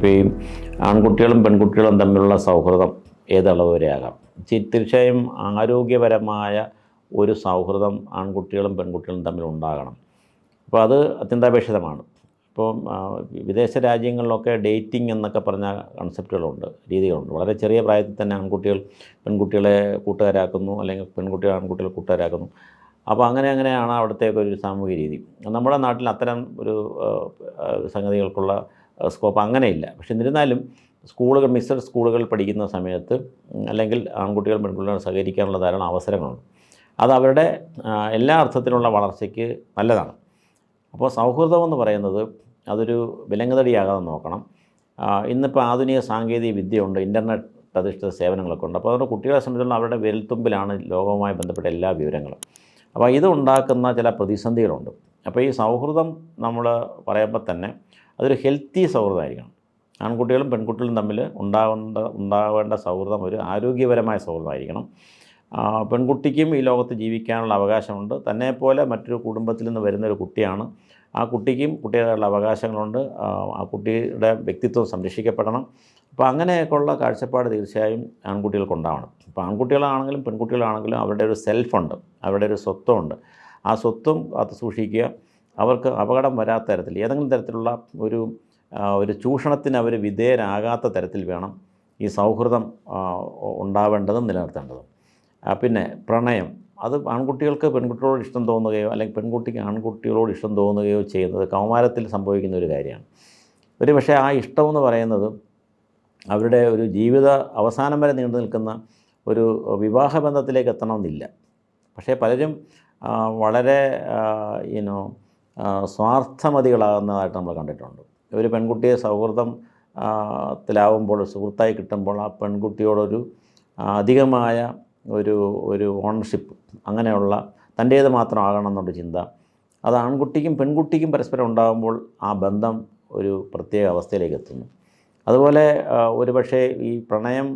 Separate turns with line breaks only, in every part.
ഇപ്പോൾ ഈ ആൺകുട്ടികളും പെൺകുട്ടികളും തമ്മിലുള്ള സൗഹൃദം ഏതളവ് വരെ ആകാം. തീർച്ചയായും ആരോഗ്യപരമായ ഒരു സൗഹൃദം ആൺകുട്ടികളും പെൺകുട്ടികളും തമ്മിൽ ഉണ്ടാകണം. അപ്പോൾ അത് അത്യന്താപേക്ഷിതമാണ്. ഇപ്പോൾ വിദേശ രാജ്യങ്ങളിലൊക്കെ ഡേറ്റിംഗ് എന്നൊക്കെ പറഞ്ഞ കൺസെപ്റ്റുകളുണ്ട്, രീതികളുണ്ട്. വളരെ ചെറിയ പ്രായത്തിൽ തന്നെ ആൺകുട്ടികൾ പെൺകുട്ടികളെ കൂട്ടുകാരാക്കുന്നു, അല്ലെങ്കിൽ പെൺകുട്ടികൾ ആൺകുട്ടികളെ കൂട്ടുകാരാക്കുന്നു. അപ്പോൾ അങ്ങനെയാണ് അവിടുത്തെയൊക്കെ ഒരു സാമൂഹിക രീതി. നമ്മുടെ നാട്ടിൽ അത്തരം ഒരു സംഗതികൾക്കുള്ള സ്കോപ്പ് അങ്ങനെയില്ല. പക്ഷെ എന്നിരുന്നാലും സ്കൂളുകൾ, മിക്സഡ് സ്കൂളുകൾ പഠിക്കുന്ന സമയത്ത് അല്ലെങ്കിൽ ആൺകുട്ടികളും പെൺകുട്ടികളും സഹകരിക്കാനുള്ള ധാരാളം അവസരങ്ങളുണ്ട്. അത് അവരുടെ എല്ലാ അർത്ഥത്തിലുള്ള വളർച്ചയ്ക്ക് നല്ലതാണ്. അപ്പോൾ സൗഹൃദമെന്ന് പറയുന്നത് അതൊരു വിലങ്ങുതടിയാകാതെ നോക്കണം. ഇന്നിപ്പോൾ ആധുനിക സാങ്കേതിക വിദ്യയുണ്ട്, ഇൻ്റർനെറ്റ് അധിഷ്ഠിത സേവനങ്ങളൊക്കെ ഉണ്ട്. അപ്പോൾ അതുകൊണ്ട് കുട്ടികളെ സംബന്ധിച്ചിടത്തോളം അവരുടെ വിരൽത്തുമ്പിലാണ് ലോകവുമായി ബന്ധപ്പെട്ട എല്ലാ വിവരങ്ങളും. അപ്പോൾ ഇതുണ്ടാക്കുന്ന ചില പ്രതിസന്ധികളുണ്ട്. അപ്പോൾ ഈ സൗഹൃദം നമ്മൾ പറയുമ്പോൾ തന്നെ അതൊരു ഹെൽത്തി സൗഹൃദമായിരിക്കണം. ആൺകുട്ടികളും പെൺകുട്ടികളും തമ്മിൽ ഉണ്ടാവേണ്ട സൗഹൃദം ഒരു ആരോഗ്യപരമായ സൗഹൃദമായിരിക്കണം. പെൺകുട്ടിക്കും ഈ ലോകത്ത് ജീവിക്കാനുള്ള അവകാശമുണ്ട്. തന്നെപ്പോലെ മറ്റൊരു കുടുംബത്തിൽ നിന്ന് വരുന്നൊരു കുട്ടിയാണ്. ആ കുട്ടിക്കും കുട്ടികളുടെ അവകാശങ്ങളുണ്ട്. ആ കുട്ടിയുടെ വ്യക്തിത്വം സംരക്ഷിക്കപ്പെടണം. അപ്പോൾ അങ്ങനെയൊക്കെയുള്ള കാഴ്ചപ്പാട് തീർച്ചയായും ആൺകുട്ടികൾക്കുണ്ടാവണം. ഇപ്പോൾ ആൺകുട്ടികളാണെങ്കിലും പെൺകുട്ടികളാണെങ്കിലും അവരുടെ ഒരു സെൽഫുണ്ട്, അവരുടെ ഒരു സ്വത്വമുണ്ട്. ആ സ്വത്വം കാത്ത് സൂക്ഷിക്കുക. അവർക്ക് അപകടം വരാത്ത തരത്തിൽ, ഏതെങ്കിലും തരത്തിലുള്ള ഒരു ചൂഷണത്തിന് അവർ വിധേയരാകാത്ത തരത്തിൽ വേണം ഈ സൗഹൃദം ഉണ്ടാവേണ്ടതും നിലനിർത്തേണ്ടതും. പിന്നെ പ്രണയം, അത് ആൺകുട്ടികൾക്ക് പെൺകുട്ടികളോട് ഇഷ്ടം തോന്നുകയോ അല്ലെങ്കിൽ പെൺകുട്ടിക്ക് ആൺകുട്ടികളോട് ഇഷ്ടം തോന്നുകയോ ചെയ്യുന്നത് കൗമാരത്തിൽ സംഭവിക്കുന്ന ഒരു കാര്യമാണ്. ഒരു പക്ഷേ ആ ഇഷ്ടമെന്ന് പറയുന്നത് അവരുടെ ഒരു ജീവിത അവസാനം വരെ നീണ്ടു നിൽക്കുന്ന ഒരു വിവാഹബന്ധത്തിലേക്ക് എത്തണമെന്നില്ല. പക്ഷേ പലരും വളരെ സ്വാർത്ഥമതികളാകുന്നതായിട്ട് നമ്മൾ കണ്ടിട്ടുണ്ട്. ഒരു പെൺകുട്ടിയെ സൗഹൃദത്തിലാവുമ്പോൾ, സുഹൃത്തായി കിട്ടുമ്പോൾ ആ പെൺകുട്ടിയോടൊരു അധികമായ ഒരു ഓണർഷിപ്പ്, അങ്ങനെയുള്ള തൻ്റേത് മാത്രം ആകണം എന്നുള്ള ചിന്ത, അത് ആൺകുട്ടിക്കും പെൺകുട്ടിക്കും പരസ്പരം ഉണ്ടാകുമ്പോൾ ആ ബന്ധം ഒരു പ്രത്യേക അവസ്ഥയിലേക്ക് എത്തുന്നു. അതുപോലെ ഒരു പക്ഷേ ഈ പ്രണയം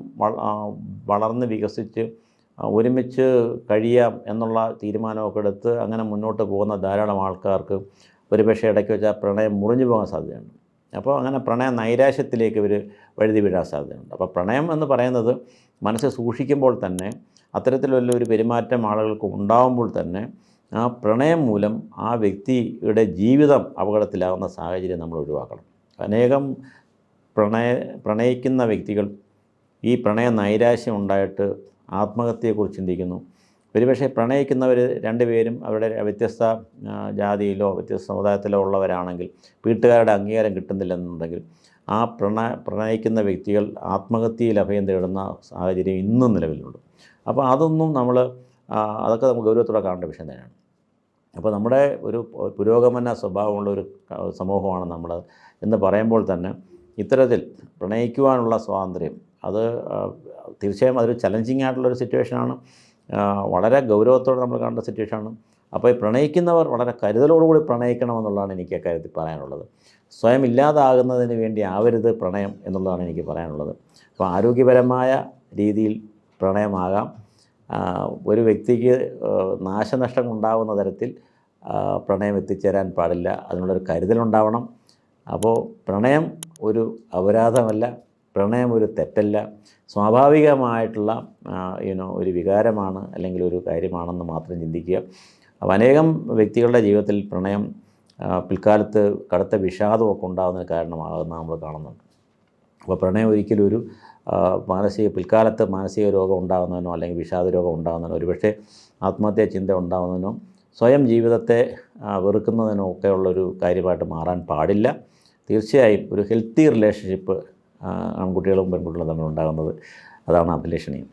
വളർന്ന് വികസിച്ച് ഒരുമിച്ച് കഴിയാം എന്നുള്ള തീരുമാനമൊക്കെ എടുത്ത് അങ്ങനെ മുന്നോട്ട് പോകുന്ന ധാരാളം ആൾക്കാർക്ക് ഒരു പക്ഷേ ഇടയ്ക്ക് വെച്ചാൽ പ്രണയം മുറിഞ്ഞു പോകാൻ സാധ്യതയുണ്ട്. അപ്പോൾ അങ്ങനെ പ്രണയ നൈരാശ്യത്തിലേക്ക് ഇവർ വഴുതി വീഴാൻ സാധ്യതയുണ്ട്. അപ്പോൾ പ്രണയം എന്ന് പറയുന്നത് മനസ്സിൽ സൂക്ഷിക്കുമ്പോൾ തന്നെ, അത്തരത്തിലുള്ള ഒരു പെരുമാറ്റം ആളുകൾക്ക് ഉണ്ടാകുമ്പോൾ തന്നെ ആ പ്രണയം മൂലം ആ വ്യക്തിയുടെ ജീവിതം അപകടത്തിലാകുന്ന സാഹചര്യം നമ്മൾ ഒഴിവാക്കണം. അനേകം പ്രണയിക്കുന്ന വ്യക്തികൾ ഈ പ്രണയ നൈരാശ്യം ഉണ്ടായിട്ട് ആത്മഹത്യയെക്കുറിച്ച് ചിന്തിക്കുന്നു. ഒരുപക്ഷെ പ്രണയിക്കുന്നവർ രണ്ടുപേരും അവരുടെ വ്യത്യസ്ത ജാതിയിലോ വ്യത്യസ്ത സമുദായത്തിലോ ഉള്ളവരാണെങ്കിൽ വീട്ടുകാരുടെ അംഗീകാരം കിട്ടുന്നില്ലെന്നുണ്ടെങ്കിൽ ആ പ്രണയിക്കുന്ന വ്യക്തികൾ ആത്മഹത്യയിൽ അഭയം തേടുന്ന സാഹചര്യം ഇന്നും നിലവിലുണ്ട്. അപ്പോൾ അതൊന്നും അതൊക്കെ നമുക്ക് ഗൗരവത്തോടെ കാണേണ്ട വിഷയം തന്നെയാണ്. അപ്പോൾ നമ്മുടെ ഒരു പുരോഗമന സ്വഭാവമുള്ള ഒരു സമൂഹമാണ് നമ്മൾ എന്ന് പറയുമ്പോൾ തന്നെ ഇത്തരത്തിൽ പ്രണയിക്കുവാനുള്ള സ്വാതന്ത്ര്യം അത് തീർച്ചയായും അതൊരു ചലഞ്ചിങ് ആയിട്ടുള്ളൊരു സിറ്റുവേഷനാണ്. വളരെ ഗൗരവത്തോടെ നമ്മൾ കാണേണ്ട സിറ്റുവേഷനാണ്. അപ്പോൾ ഈ പ്രണയിക്കുന്നവർ വളരെ കരുതലോടുകൂടി പ്രണയിക്കണമെന്നുള്ളതാണ് എനിക്ക് അക്കാര്യത്തിൽ പറയാനുള്ളത്. സ്വയം ഇല്ലാതാകുന്നതിന് വേണ്ടി ആവരുത് പ്രണയം എന്നുള്ളതാണ് എനിക്ക് പറയാനുള്ളത്. അപ്പോൾ ആരോഗ്യപരമായ രീതിയിൽ പ്രണയമാകാം. ഒരു വ്യക്തിക്ക് നാശനഷ്ടം ഉണ്ടാകുന്ന തരത്തിൽ പ്രണയം എത്തിച്ചേരാൻ പാടില്ല. അതിനുള്ളൊരു കരുതലുണ്ടാവണം. അപ്പോൾ പ്രണയം ഒരു അപരാധമല്ല, പ്രണയം ഒരു തെറ്റല്ല, സ്വാഭാവികമായിട്ടുള്ള ഒരു വികാരമാണ് അല്ലെങ്കിൽ ഒരു കാര്യമാണെന്ന് മാത്രം ചിന്തിക്കുക. അപ്പോൾ അനേകം വ്യക്തികളുടെ ജീവിതത്തിൽ പ്രണയം പിൽക്കാലത്ത് കടുത്ത വിഷാദമൊക്കെ ഉണ്ടാകുന്നതിന് കാരണമാകുന്ന നമ്മൾ കാണുന്നുണ്ട്. അപ്പോൾ പ്രണയം ഒരിക്കലും ഒരു പിൽക്കാലത്ത് മാനസിക രോഗം ഉണ്ടാകുന്നതിനോ അല്ലെങ്കിൽ വിഷാദ രോഗം ഉണ്ടാകുന്നതിനോ ഒരുപക്ഷെ ആത്മഹത്യാ ചിന്ത ഉണ്ടാകുന്നതിനോ സ്വയം ജീവിതത്തെ വെറുക്കുന്നതിനോ ഒക്കെയുള്ളൊരു കാര്യമായിട്ട് മാറാൻ പാടില്ല. തീർച്ചയായും ഒരു ഹെൽത്തി റിലേഷൻഷിപ്പ് ആൺകുട്ടികളും പെൺകുട്ടികളും തമ്മിൽ ഉണ്ടാകുന്നത് അതാണ് അഭിലഷണീയം.